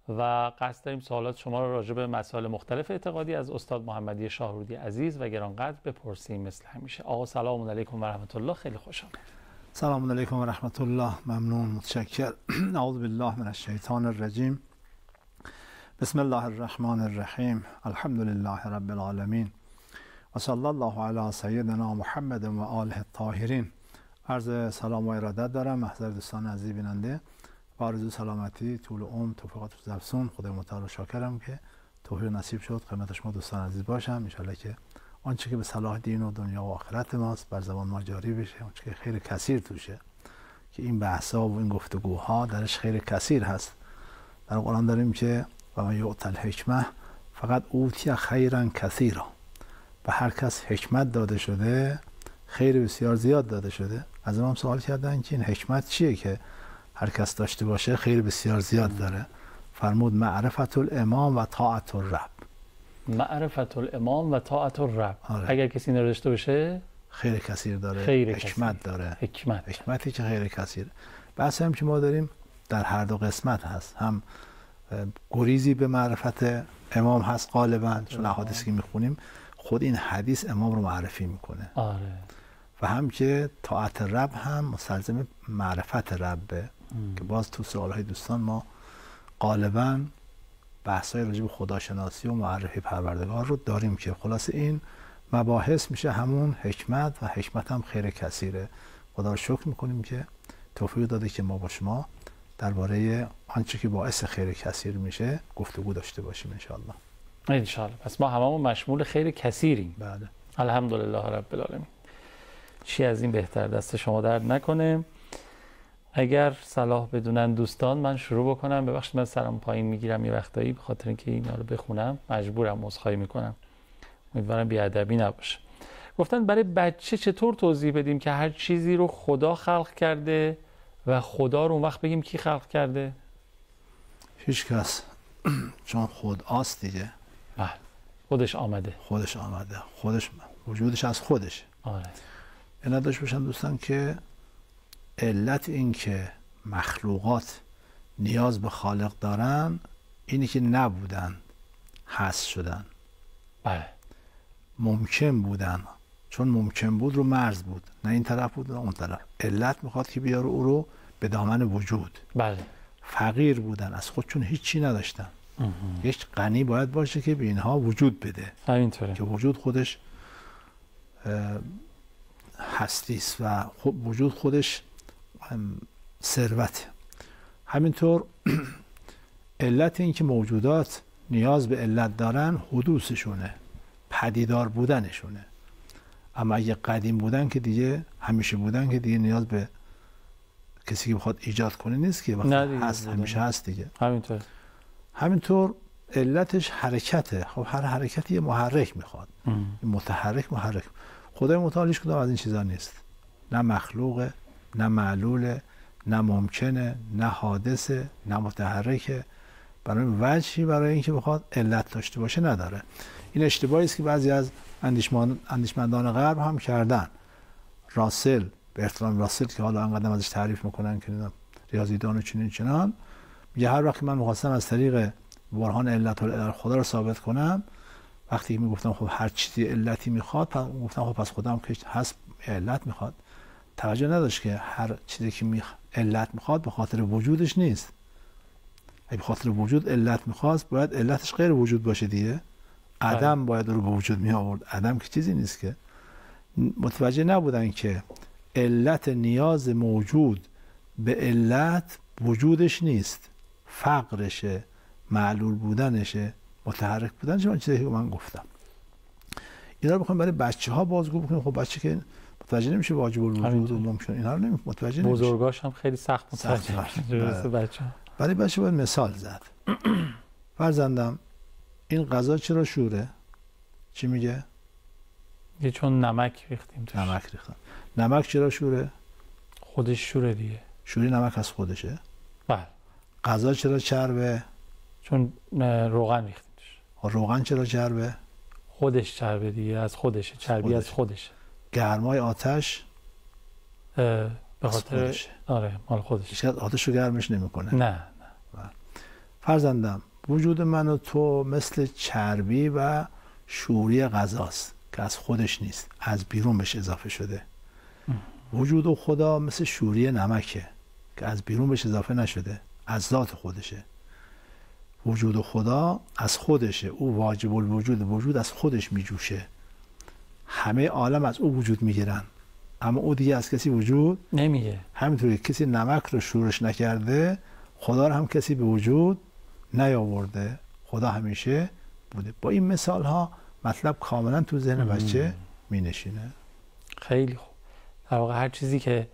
و قصد داریم سوالات شما را راجع به مسائل مختلف اعتقادی از استاد محمدی شاهرودی عزیز و گرانقدر بپرسیم. مثل همیشه آقا سلام علیکم و رحمت الله، خیلی خوش آمدید. سلام علیکم و رحمت الله. ممنون، متشکر. اعوذ بالله من الشیطان الرجیم. بسم الله الرحمن الرحیم. الحمد لله رب العالمین و صلی الله علی سیدنا محمد و آله الطاهرین. عرض سلام و ارادت دارم محضر دوستان عزیز بیننده و آرزوی سلامتی، طول عمر، توفیقات و افزون. خدای متعال شاکرم که توفیق نصیب شد خدمت شما دوستان عزیز باشم. ان شاء الله که آنچه که به صلاح دین و دنیا و آخرت ماست بر زبان ما جاری بشه، آنچه که خیر کثیر توشه، که این بحث‌ها و این گفتگوها درش خیر کثیر هست. در قرآن داریم که و من یؤتی الحکمه فقط اوتی خیرا کثیرا، به هر کس حکمت داده شده خیر بسیار زیاد داده شده. از امام سوال کردن که این حکمت چیه که هر کس داشته باشه خیر بسیار زیاد داره؟ فرمود معرفت الامام و طاعت الرب. معرفت الامام و طاعت الرب. آره. اگر کسی این رو داشته باشه خیر کثیر داره، خیر حکمت کثیر داره. حکمتی که خیر کثیر. بحث هم که ما داریم در هر دو قسمت هست، هم گریزی به معرفت امام هست غالبا، چون احادیثی که میخونیم خود این حدیث امام رو معرفی میکنه. آره. و هم که طاعت رب هم مستلزم معرفت ربه، که باز تو سوالهای دوستان ما غالبا بحث‌های راجع به خداشناسی و معرفی پروردگار رو داریم، که خلاص این مباحث میشه همون حکمت، و حکمت هم خیر کثیره. خدا رو شکر میکنیم که توفیق داده که ما با شما درباره آنچه که باعث خیر کثیر میشه گفتگو داشته باشیم انشاءالله. انشاءالله. پس ما هممون مشمول خیر کثیریم. بله. الحمدلله رب العالمین. چی از این بهتر، دست شما درد نکنه. اگر صلاح بدونن دوستان من شروع بکنم. ببخشید من سرم پایین میگیرم یه وقتایی به خاطر اینکه اینا رو بخونم مجبورم، عذرخواهی میکنم. امیدوارم بی‌ادبی نباشه. گفتن برای بچه چطور توضیح بدیم که هر چیزی رو خدا خلق کرده و خدا رو اون وقت بگیم کی خلق کرده؟ هیچ کس، چون خود آست دیگه. بله. خودش آمده، خودش وجودش از خودشه. آره. اینا داشت باشن دوستان که علت این که مخلوقات نیاز به خالق دارن اینی که نبودن، هست شدن. بله. ممکن بودن، چون ممکن بود رو مرز بود، نه این طرف بود نه اون طرف. علت میخواد که بیاره او رو به دامن وجود. بله. فقیر بودن، از خودشون هیچی نداشتن. یک غنی باید باشه که به اینها وجود بده. همینطوره که وجود خودش هستی است و وجود خودش ثروت. همینطور علت این که موجودات نیاز به علت دارن حدوثشونه، پدیدار بودنشونه. اما اگه قدیم بودن که دیگه همیشه بودن که دیگه نیاز به کسی که بخواد ایجاد کنه نیست که وقتی هست همیشه هست دیگه. همینطور علتش حرکته. خب هر حرکتی یه محرک میخواد. محرک خدای متعال هیچ کدام از این چیزا نیست. نه مخلوقه، نه معلوله، نه ممکنه، نه حادثه، نه متحرکه. برای وجهی برای اینکه بخواد علت داشته باشه نداره. این اشتباهی است که بعضی از اندیشمندان غرب هم کردن. راسل، برتراند راسل که حالا انقدر ازش تعریف میکنن که ریاضیدان و چنان، میگه هر وقت من میخواستم از طریق برهان علت و خدا رو ثابت کنم، وقتی میگفتم خب هر چیزی علتی میخواد، گفتم خب پس خودم که هست علت میخواد. توجه نداشت که هر چیزی که علت میخواد به خاطر وجودش نیست. اگه به خاطر وجود علت میخواست باید علتش غیر وجود باشه دیگه. عدم باید رو به وجود می آورد. عدم که چیزی نیست که. متوجه نبودن که علت نیاز موجود به علت وجودش نیست، فقرشه، معلول بودنشه، متحرک بودنشه. اون چیزی که من گفتم اینا رو بخوایم برای بچه ها بازگو بکنیم. خب بچه که متوجه نمیشه واجب الوجود و ممکن، اینا رو متوجه نمیشه. بزرگاش هم خیلی سخت متوجه میشه. برای بچه باید مثال زد. فرزندم این غذا چرا شوره؟ چی میگه؟ یه چون نمک ریختیم توش. نمک ریختم. نمک چرا شوره؟ خودش شوره دیگه. شوری نمک از خودشه؟ بله. غذا چرا چربه؟ چون روغن ریختیم توش. روغن چرا چربه؟ خودش چربه دیگه، از خودشه، چربی از خودشه. گرمای آتش به خاطر خودشه. آره مال خودشه. هیچ کس آتش رو گرمش نمیکنه. نه. فرزندم وجود من و تو مثل چربی و شوری غذاست که از خودش نیست، از بیرون بهش اضافه شده. وجود و خدا مثل شوری نمکه که از بیرون بهش اضافه نشده، از ذات خودشه. وجود و خدا از خودشه، او واجب الوجود، وجود از خودش میجوشه. همه عالم از او وجود میگیرن، اما او دیگه از کسی وجود نمیگه. همینطوری کسی نمک رو شورش نکرده، خدا رو هم کسی به وجود نیاورده. خدا همیشه بوده. با این مثال ها مطلب کاملا تو ذهن بچه می نشینه. خیلی خوب. در واقع هر چیزی که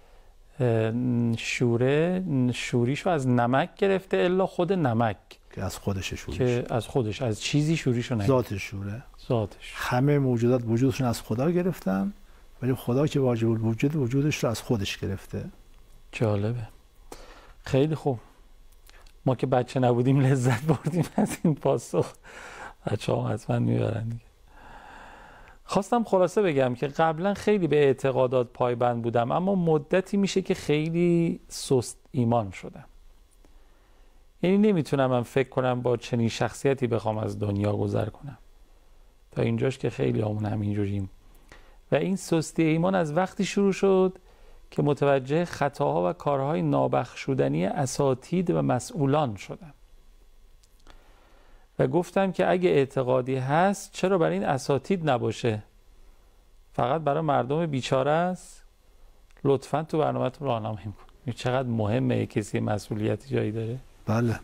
شوریشو از نمک گرفته، الا خود نمک که از خودش شوریش، که از خودش، از چیزی شوریشو نگرفته. ذاتش شوره. ذاتش. همه موجودات وجودشون از خدا گرفتن، ولی خدا که واجب الوجود وجودش رو از خودش گرفته. جالبه. خیلی خوب. ما که بچه نبودیم لذت بردیم از این پاسخ. بچه‌ها حتما میبرن دیگه. خواستم خلاصه بگم که قبلا خیلی به اعتقادات پایبند بودم، اما مدتی میشه که خیلی سست ایمان شدم. یعنی نمیتونم من فکر کنم با چنین شخصیتی بخوام از دنیا گذر کنم. تا اینجاش که خیلی همون همینجوریم. و این سستی ایمان از وقتی شروع شد که متوجه خطاها و کارهای نابخشودنی اساتید و مسئولان شدم. و گفتم که اگه اعتقادی هست چرا برای این اساتید نباشه؟ فقط برای مردم بیچاره است؟ لطفاً تو برنامه‌تون راهنمایی کن. چقدر مهمه کسی مسئولیتی جایی داره؟ بله.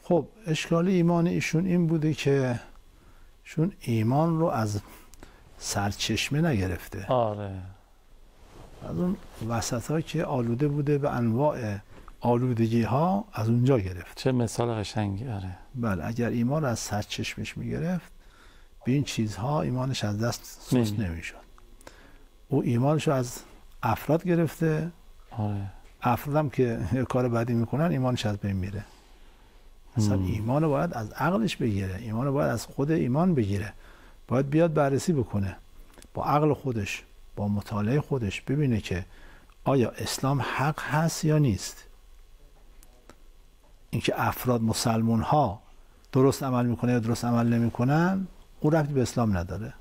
خب اشکال ایمان ایشون این بوده که چون ایمان رو از سرچشمه نگرفته. آره. از اون وسط‌ها که آلوده بوده به انواع آلودگی ها از اونجا گرفت. چه مثال قشنگی. آره. بله، اگر ایمان رو از سرچشمش میگرفت به این چیزها ایمانش از دست سست نمیشد. او ایمانش رو از افراد گرفته. آره. افراد هم که کار بدی میکنن ایمانش از بین میره. مثلا ایمان رو باید از عقلش بگیره، ایمان رو باید از خود ایمان بگیره، باید بیاد بررسی بکنه با عقل خودش، با مطالعه خودش، ببینه که آیا اسلام حق هست یا نیست. اینکه افراد مسلمان ها درست عمل میکنه یا درست عمل نمیکنن اون ربطی به اسلام نداره.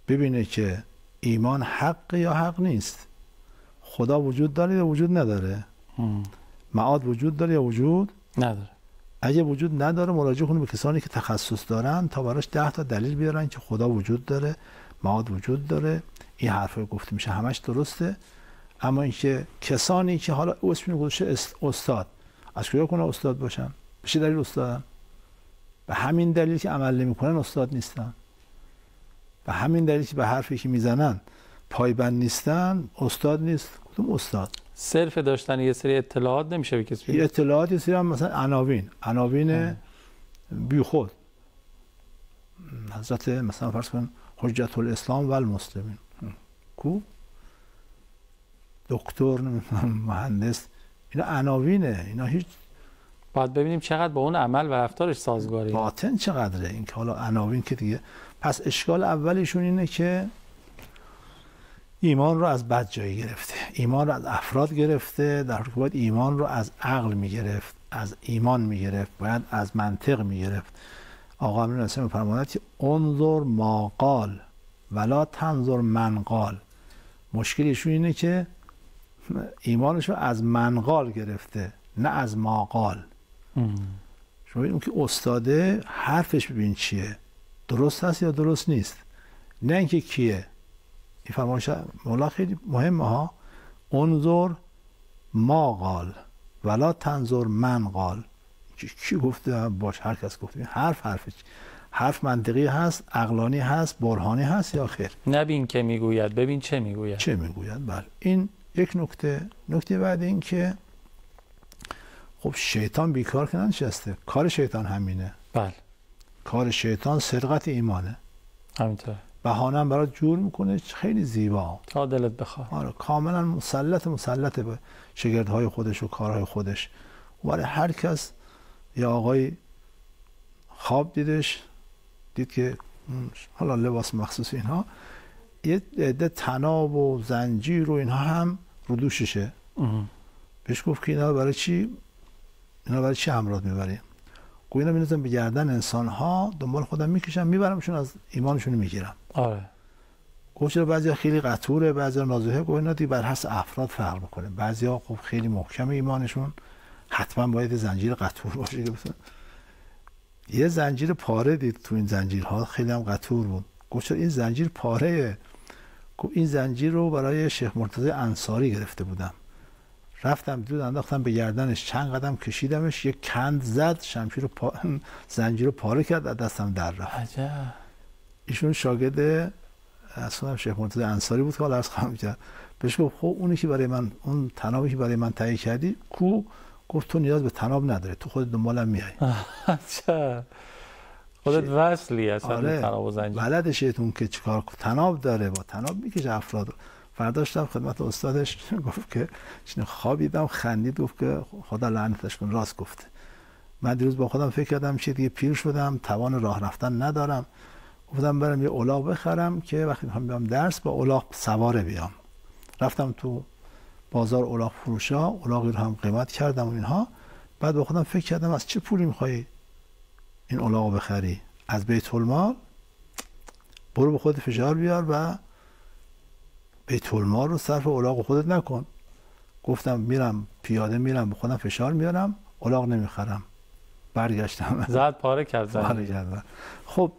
ببینه که ایمان حق یا حق نیست، خدا وجود داره یا وجود نداره، معاد وجود داره یا وجود نداره. اگه وجود نداره مراجعه کنه به کسانی که تخصص دارن تا براش 10 تا دلیل بیارن که خدا وجود داره، معاد وجود داره. این حرفا گفته میشه همش درسته، اما اینکه کسانی که حالا اسمش گذاشته استاد، از کجا کنه استاد باشن؟ به چه دلیل استادن؟ به همین دلیل که عمل نمیکنن استاد نیستن. به همین دلیل که به حرفی که میزنن پایبند نیستن استاد نیست. کدوم استاد؟ صرف داشتن یه سری اطلاعات نمیشه به کسی. یه اطلاعات یه سری هم مثلا عناوین بیخود. حضرت مثلا فرض کن حجت الاسلام و المسلمین، کو دکتر مهندس، اینا عناوینه، اینا هیچ. باید ببینیم چقدر با اون عمل و رفتارش سازگاره. باطن چقدره. این که حالا عناوین که دیگه. پس اشکال اولیشون اینه که ایمان رو از بد جایی گرفته، ایمان رو از افراد گرفته، در حالی که باید ایمان رو از عقل میگرفت، از ایمان میگرفت، باید از منطق میگرفت. آقا امیر نصیر میفرماید که انظر ما قال ولا تنظر من قال. مشکلشون اینه که ایمانش رو از من قال گرفته نه از ما قال. شما ببینید که استاده حرفش ببین چیه، درست هست یا درست نیست، نه اینکه کیه. این فرمایش مولا خیلی مهمه ها. انظر ما قال ولا تنظر من قال. کی گفته؟ باش هر کس گفته. حرف منطقی هست، عقلانی هست، برهانی هست یا خیر؟ نبین که میگوید، ببین چه میگوید. چه میگوید. بله. این یک نکته بعد این که خب شیطان بیکار که ننشسته، کار شیطان همینه. بله. کار شیطان سرقت ایمانه. همینطور. بهانه هم برات جور میکنه خیلی زیبا تا دلت بخواد. آره، کاملا مسلط به شاگردهای خودش و کارهای خودش. برای هر کس یا آقای خواب دید که حالا لباس مخصوص اینها یه عده طناب و زنجیر و اینها هم رو دوششه. بهش گفت که اینا برای چی اینا برای چی همراه میبری؟ گویا اینا می‌نوزن به گردن انسان‌ها، دنبال خودم میکشم میبرمشون، از ایمانشون میگیرم. آره. گفت چرا بعضیا خیلی قطوره، بعضیا نازوه. گفت اینا دیگه بر حسب افراد فرق میکنه. بعضیا خب خیلی محکم ایمانشون، حتما باید زنجیر قطور باشه. یه زنجیر پاره دید تو این زنجیرها، خیلی هم قطور بود. گفت این زنجیر پارهه. گفت این زنجیر رو برای شیخ مرتضی انصاری گرفته بودم، رفتم دود انداختم به گردنش، چند قدم کشیدمش، یک کند زد، شمشیر رو زنجیر رو پاره کرد، از دستم در رفت. عجب. ایشون شاگرد اصلا شیخ مرتضی انصاری بود که حالا عرض خواهم کرد. بهش گفت خب اونی که برای من، اون طنابی که برای من تهیه کردی کو؟ گفت تو نیاز به طناب نداره، تو خودت دنبالم میای. عجب. خودت وصلی اصلا. آره. طناب و زنجیر بلد شیطون که چیکار طناب داره، با طناب میکشه افراد. فرداشتم خدمت استادش گفت که خوابیدم، خندید، گفت که خدا لعنتش کن، راست گفته. من دیروز با خودم فکر کردم چه دیگه پیر شدم، توان راه رفتن ندارم، گفتم برم یه الاغ بخرم که وقتی میخوام بیام درس با الاغ سواره بیام. رفتم تو بازار الاغ فروشا، الاغی رو هم قیمت کردم و اینها. بعد با خودم فکر کردم از چه پولی میخوای این الاغ بخری؟ از بیت المال؟ برو به خودت فشار بیار و بیت المال رو صرف الاغ خودت نکن. گفتم میرم پیاده، میرم به خودم فشار میارم، الاغ نمیخرم. برگشتم زد پاره کرد زد. خب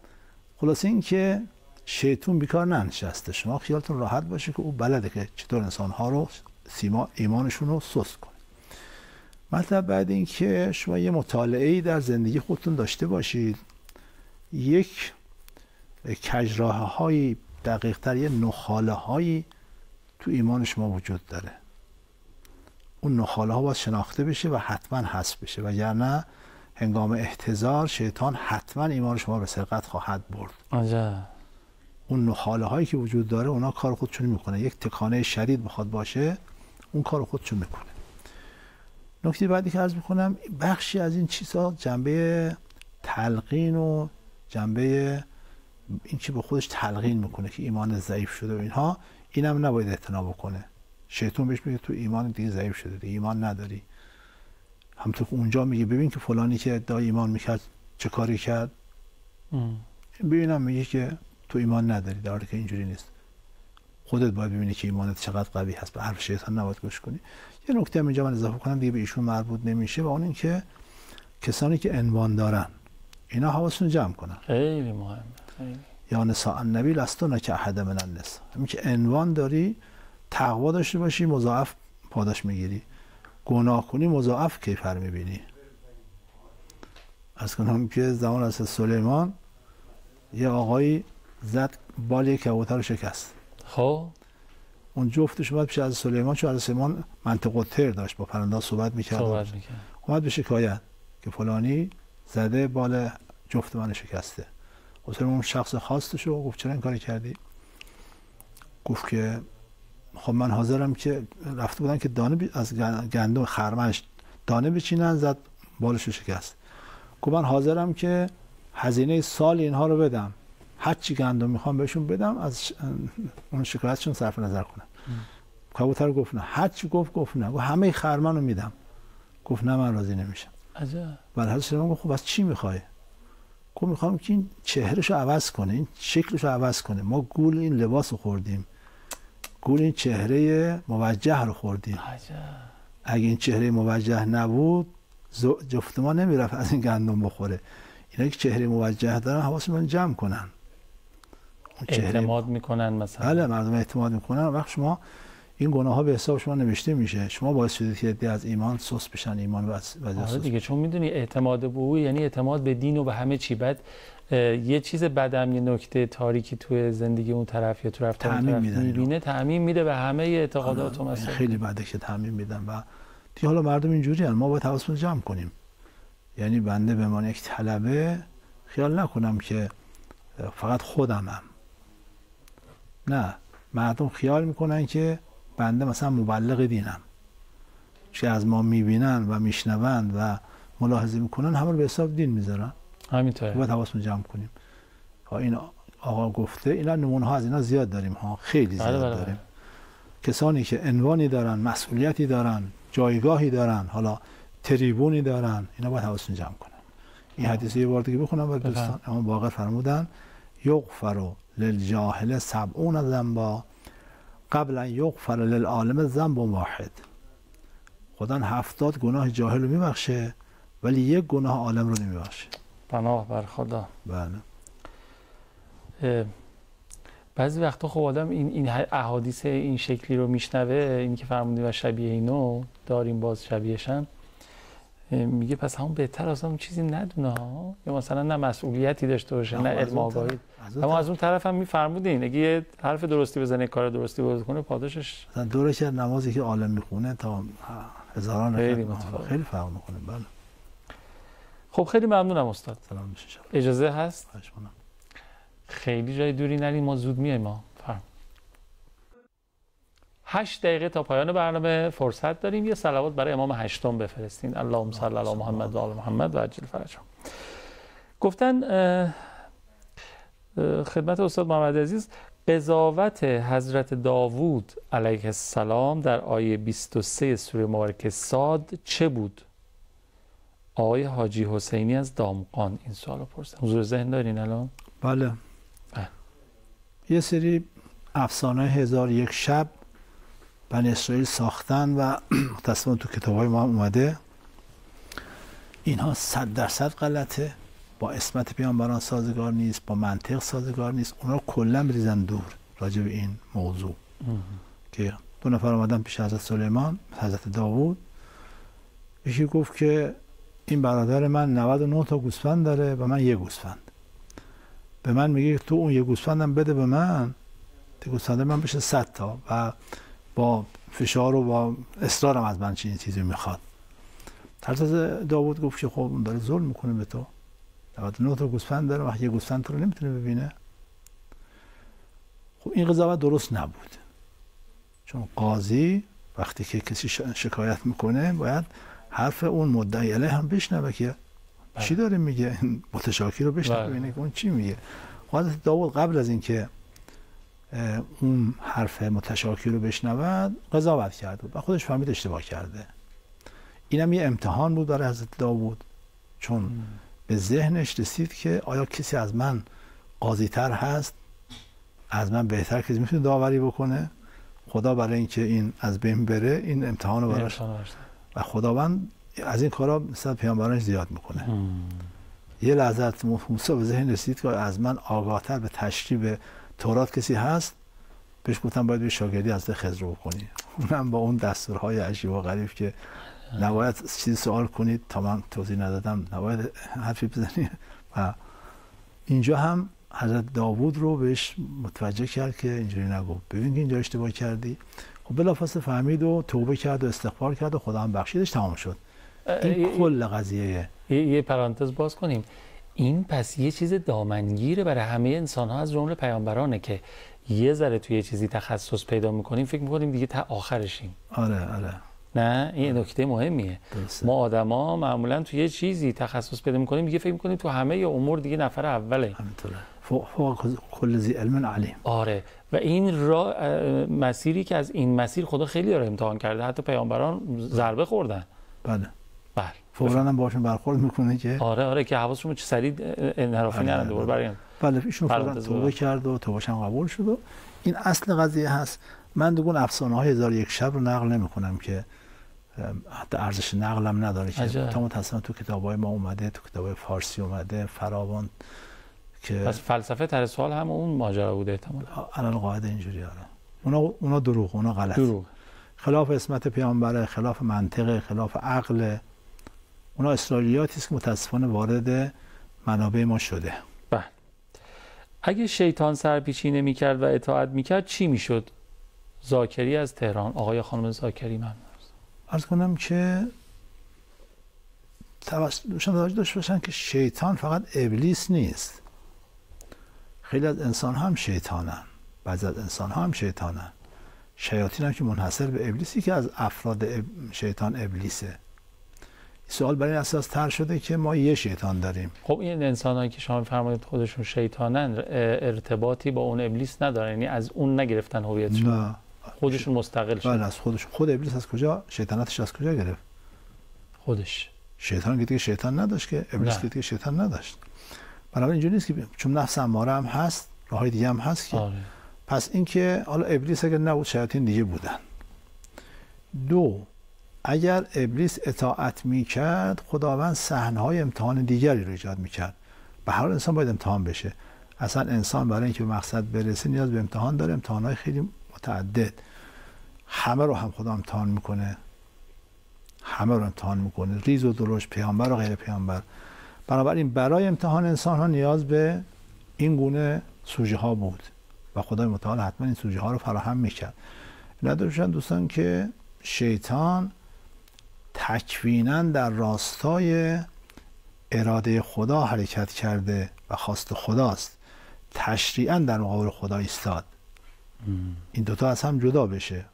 خلاصه این که شیطون بیکار ننشسته. شما خیالتون راحت باشه که او بلده که چطور انسان‌ها رو ایمانشون رو سست کنه. مطلب بعد این که شما یه مطالعه‌ای در زندگی خودتون داشته باشید، یک کجراه‌هایی، دقیق‌تر یه نخاله‌هایی تو ایمان شما وجود داره. اون نخاله‌ها باید شناخته بشه و حتما حذف بشه، وگرنه هنگام احتضار شیطان حتما ایمان شما به سرقت خواهد برد. عجب. اون نخاله‌هایی که وجود داره اونا کار خودشون میکنه. یک تکانه شدید بخواد باشه، اون کار خودشون میکنه. نکته بعدی که عرض میکنم، بخشی از این چیزها جنبه تلقین و جنبه این که به خودش تلقین میکنه که ایمان ضعیف شده و اینها، اینم نباید اعتنا بکنه. شیطان بهش میگه تو ایمان دیگه ضعیف شده، دیگه ایمان نداری. همونطور که اونجا میگه ببین که فلانی که ادعای ایمان میکرد چه کاری کرد، ببینم میگه که تو ایمان نداری، در حالی که اینجوری نیست. خودت باید ببینی که ایمانت چقدر قوی هست، به حرف شیطان نباید گوش کنی. یه نکته هم اینجا من اضافه کنم دیگه به ایشون مربوط نمیشه، و اون این که کسانی که عنوان دارن اینا حواسشون جمع کنن. خیلی مهمه. خیلی. یا نساء النبی لستن کاحد من النساء. همین که عنوان داری، تقوا داشته باشی، مضاعف پاداش میگیری. گناه کنی مضاعف کیفر میبینی. از کنم که زمان از سلیمان یه آقایی زد بال یک کبوتر رو شکست. خب اون جفتش اومد پیش از سلیمان، چون از سلیمان منطق الطیر داشت، با پرنده صحبت میکرد. اومد به شکایت که فلانی زده بال جفت من شکسته. سلیمان اون شخص خواستش رو گفت چرا این کاری کردی؟ گفت که خب من حاضرم که رفته بودن که دانه از گندم خرمنش دانه بچینن، زد بالش رو شکست. گفت من حاضرم که هزینه سال اینها رو بدم، هر چی گندم میخوام بهشون بدم، از اون شکایتشون صرف نظر کنم. کبوتر گفت نه. هر چی گفت نه. گفت همه خرمن رو میدم. گفت نه من راضی نمیشم. عجب. بعد حضرت سلیمان گفت خب از چی میخوای؟ گفت میخوام که این چهرهشو عوض کنه، این شکلشو عوض کنه. ما گول این لباس رو خوردیم، گول این چهره موجه رو خوردیم. عجب. اگه این چهره موجه نبود جفت ما نمیرفت از این گندم بخوره. اینا که چهره موجه دارن حواسشون جمع کنن. اعتماد میکنن مثلا. بله مردم اعتماد میکنن. وقت شما این گناه ها به حساب شما نوشته میشه، شما باعث شدید که عده از ایمان سست بشن، ایمان آره دیگه، چون میدونی اعتماد به او یعنی اعتماد به دین و به همه چی. بعد یه چیز بدم، یه نکته تاریکی توی زندگی اون طرف یا تو رفتار اون طرف میبینه، تعمیم میده به همه اعتقادات و مسائل. خیلی بده که تعمیم میدن و دیگه حالا مردم اینجوری هستن. ما باید حواسمون جمع کنیم. یعنی بنده به من یک طلبه خیال نکنم که فقط خودمم. نه، مردم خیال میکنن که بنده مثلا مبلغ دینم، چه از ما میبینن و میشنون و ملاحظه میکنن همه رو به حساب دین میذارن. همینطوره. باید حواسمون جمع کنیم. این آقا گفته، اینا نمونه ها از اینا زیاد داریم ها، خیلی زیاد داریم. کسانی که عنوانی دارن، مسئولیتی دارن، جایگاهی دارن، حالا تریبونی دارن، اینا باید حواستون جمع کنن. این حدیث یه بار دیگه بخونم برای دوستان. امام باقر فرمودن یغفر للجاهل 70 ذنبا قبل ان یغفر للعالم ذنب واحد. خدا 70 گناه جاهل رو میبخشه ولی یک گناه عالم رو نمیبخشه. پناه بر خدا. بله. بعضی وقتا خب آدم این احادیث این شکلی رو میشنوه، این که فرمودی و شبیه اینو داریم باز شبیهشن، میگه پس همون بهتر اصلا اون چیزی ندونه ها، یا مثلا نه مسئولیتی داشته باشه نه علم آگاهی. اما از اون طرف هم میفرمودین اگه یه حرف درستی بزنه، کار درستی بکنه، پاداشش مثلا دوره که نمازی که عالم میخونه تا هزاران خیلی فرق میکنه. بله. خب خیلی ممنونم استاد. سلام بشه. اجازه هست؟ خیلی جای دوری نرین، ما زود میایم. ما 8 دقیقه تا پایان برنامه فرصت داریم. یه صلوات برای امام هشتم بفرستین. اللهم صل علی محمد و آل محمد و عجل فرجهم. گفتن خدمت استاد محمد عزیز، قضاوت حضرت داوود علیه السلام در آیه 23 سوره مبارکه صاد چه بود؟ آقای حاجی حسینی از دامغان این سوالو پرسیدن. حضور ذهن دارین الان؟ بله. یه سری افسانه 1001 شب بنی اسرائیل ساختن و متأسفانه تو کتاب‌های ما اومده. اینها 100% غلطه، با اسمت پیامبران سازگار نیست، با منطق سازگار نیست. اونا کلا بریزن دور راجع به این موضوع. که 2 نفر اومدن پیش حضرت سلیمان، حضرت داوود. یکی گفت که این برادر من 99 تا گوسفند داره و من 1 گوسفند. به من میگه تو اون 1 گوسفندم بده به من، تا گوسفند من بشه 100 تا و با فشار و با اصرارم از من چیزی میخواد. حضرت داوود گفت که خب اون داره ظلم میکنه به تو. 99 تا گوسفند داره و 1 گوسفند تو رو نمیتونه ببینه. خب این قضاوت درست نبود. چون قاضی وقتی که کسی شکایت میکنه باید حرف اون مدعی علیه هم بشنوه که چی داره میگه، متشاکی رو بشنوه ببینه که اون چی میگه. حضرت داوود قبل از اینکه اون حرف متشاکی رو بشنود قضاوت کرد و خودش فهمید اشتباه کرده. اینم یه امتحان بود برای حضرت داوود، چون به ذهنش رسید که آیا کسی از من قاضی تر هست، از من بهتر کسی میتونه داوری بکنه. خدا برای اینکه این از بین بره این امتحان رو براش و خداوند از این کارا مثلا پیامبرانش زیاد میکنه. یه لحظه موسی به ذهن رسید که از من آگاهتر به تشریح تورات کسی هست، بهش گفتم باید به شاگردی از خضر بکنی. اونم با اون دستورهای عجیب و غریب که نباید چیزی سوال کنید تا من توضیح ندادم، نباید حرفی بزنید. و اینجا هم حضرت داوود رو بهش متوجه کرد که اینجوری نگو، ببین که اینجا اشتباه کردی. خب بلافاصله فهمید و توبه کرد و استغفار کرد و خدا هم بخشیدش، تمام شد. این کل قضیه. یه پرانتز باز کنیم. این پس یه چیز دامنگیره برای همه انسان ها از جمله پیامبرانه که یه ذره توی یه چیزی تخصص پیدا میکنیم فکر میکنیم دیگه تا آخرشیم. آره. نه این نکته مهمیه. درسته. ما آدما معمولا توی یه چیزی تخصص پیدا میکنیم دیگه فکر میکنیم تو همه امور دیگه نفر اوله. همینطوره. فوق کل ذی علم علیم. آره. و این مسیری که از این مسیر خدا خیلی رو امتحان کرده، حتی پیامبران ضربه خوردن. بله. فوراً هم باشون برخورد میکنه که آره که حواسشون چه سریع انحرافی نرن دوباره برای بله ایشون فوراً توبه کرد و توبهش هم قبول شد و این اصل قضیه هست. من دیگه اون افسانه‌های 1001 شب رو نقل نمی‌کنم که حتی ارزش نقلم نداره که تا متأسفانه تو کتاب‌های ما اومده، تو کتاب‌های فارسی اومده فراوان که پس فلسفه طرح سوال هم اون ماجرا بوده احتمالاً. علل قاعده اینجوری اونا دروغ، اونا غلط. دروغ. خلاف اسمت پیامبر، خلاف منطق، خلاف عقل. اونا اسرائیلیاتی است که متاسفانه وارد منابع ما شده. بله. اگه شیطان سرپیچی نمی‌کرد و اطاعت می‌کرد چی میشد؟ زاکری از تهران. آقای خانم زاکری ممنون. عرض کنم که توجه داشته باشن که شیطان فقط ابلیس نیست. خیلی از انسان هم شیطانن. بعضی از انسان هم شیطانن. شیاطین هم که منحصر به ابلیسی که از افراد شیطان ابلیسه. سوال برای این اساس طرح شده که ما یه شیطان داریم. خب این انسانایی که شما فرمودید خودشون شیطانن ارتباطی با اون ابلیس ندارن، یعنی از اون نگرفتن هویتشون. نه. خودشون مستقل شدن. بله از خودشون. خود ابلیس از کجا شیطانتش از کجا گرفت؟ خودش. شیطان که دیگه شیطان نداشت، که ابلیس که دیگه شیطان نداشت. بنابراین اینجوری نیست که چون نفس اماره هم هست، راههای دیگه هم هست که پس این که حالا ابلیس اگر نبود شیاطین دیگه بودن. دو، اگر ابلیس اطاعت میکرد خداوند صحنه‌های امتحان دیگری رو ایجاد میکرد. به هر حال انسان باید امتحان بشه. اصلا انسان برای اینکه به مقصد برسه نیاز به امتحان داره، امتحان‌های خیلی متعدد. همه رو هم خدا امتحان میکنه، همه رو امتحان میکنه، ریز و درشت، پیامبر و غیر پیامبر. بنابراین برای امتحان انسان ها نیاز به این گونه سوژه ها بود و خدای متعال حتما این سوژه ها رو فراهم میکرد. نداشتن دوستان که شیطان تکویناً در راستای اراده خدا حرکت کرده و خواست خداست، تشریعاً در مقابل خدا ایستاد. این دوتا از هم جدا بشه.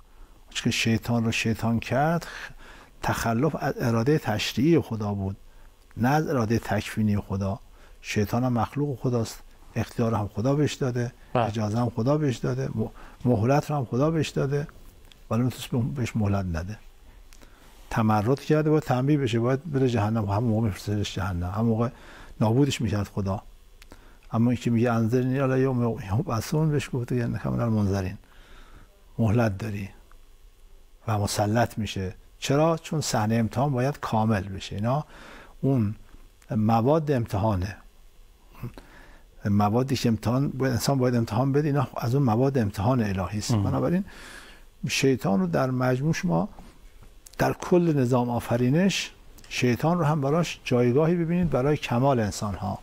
چون شیطان رو شیطان کرد تخلف از اراده تشریعی خدا بود، نه از اراده تکوینی خدا. شیطان هم مخلوق خداست، اختیار هم خدا بهش داده، اجازه هم خدا بهش داده، مهلت هم خدا بهش داده، ولی میتونست بهش مهلت نده. تمرد کرده باید تنبیه بشه، باید بره جهنم، همون موقع میفرستش جهنم، همون موقع نابودش میکرد خدا. اما این که میگه انذرنی الی یوم یبعثون، بهش گفته یعنی من المنذرین، مهلت داری و مسلط میشه. چرا؟ چون صحنه امتحان باید کامل بشه. اینا اون مواد امتحانه، موادی که انسان باید امتحان بده، اینا از اون مواد امتحان الهی است. بنابراین شیطان رو در مجموع ما در کل نظام آفرینش شیطان رو هم براش جایگاهی ببینید برای کمال انسان ها،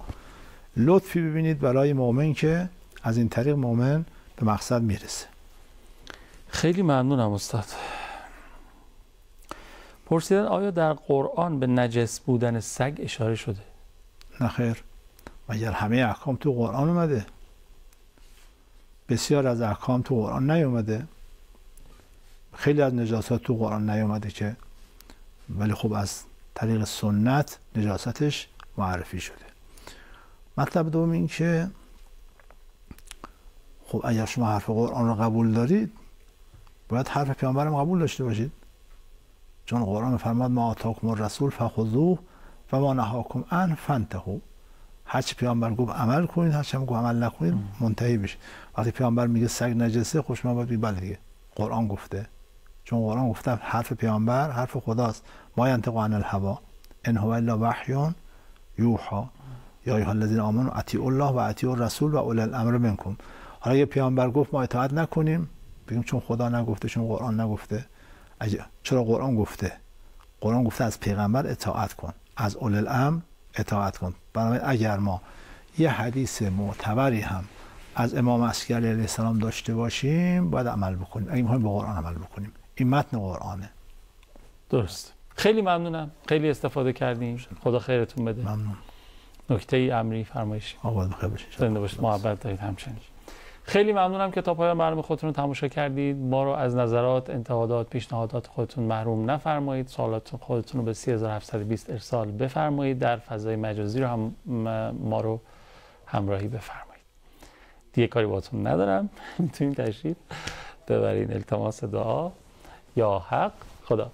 لطفی ببینید برای مؤمن که از این طریق مؤمن به مقصد میرسه. خیلی ممنونم استاد. پرسیدن آیا در قرآن به نجس بودن سگ اشاره شده؟ نه خیر، مگر همه احکام تو قرآن اومده؟ بسیار از احکام تو قرآن نیومده، خیلی از نجاسات تو قرآن نیومده که، ولی خب از طریق سنت نجاستش معرفی شده. مطلب دوم این که خب اگر شما حرف قرآن رو قبول دارید باید حرف پیامبرم قبول داشته باشید، چون قرآن فرماد ما آتاکم الرسول فخذوه و ما نهاکم عنه فانتهوا. هر چی پیامبر گفت عمل کنید، هر چی هم گفت عمل نکنید منتهی بشید. وقتی پیامبر میگه سگ نجسه، خوش ما باید بگید بله دیگه قرآن گفته، چون قرآن گفته حرف پیامبر حرف خداست. ما ینطق عن الهوی ان هو الا وحی یوحی یا ایها الذین آمنوا اطیعوا الله و اطیعوا الرسول و اولی الامر منکم. حالا یه پیامبر گفت ما اطاعت نکنیم، بگیم چون خدا نگفته، چون قرآن نگفته. چرا قرآن گفته؟ قرآن گفته از پیغمبر اطاعت کن، از اولی الامر اطاعت کن. بنابراین اگر ما یه حدیث معتبری هم از امام عسکری علیه السلام داشته باشیم باید عمل بکنیم، اگه می‌خوایم با قرآن عمل بکنیم. این متن قرآنه. درست. خیلی ممنونم، خیلی استفاده کردیم. خدا خیرتون بده. ممنون. نکته امری فرمایشی. آباد بخیر باشید. زنده باشید، محبت دارید همچنین. خیلی ممنونم که تا پایان برنامه خودتون رو تماشا کردید. ما رو از نظرات، انتقادات، پیشنهادات خودتون محروم نفرمایید. سوالات خودتون رو به 3720 ارسال بفرمایید. در فضای مجازی رو هم ما رو همراهی بفرمایید. دیگه کاری باهاتون ندارم. میتونید تشریف ببرید. التماس دعا یا حق. خدا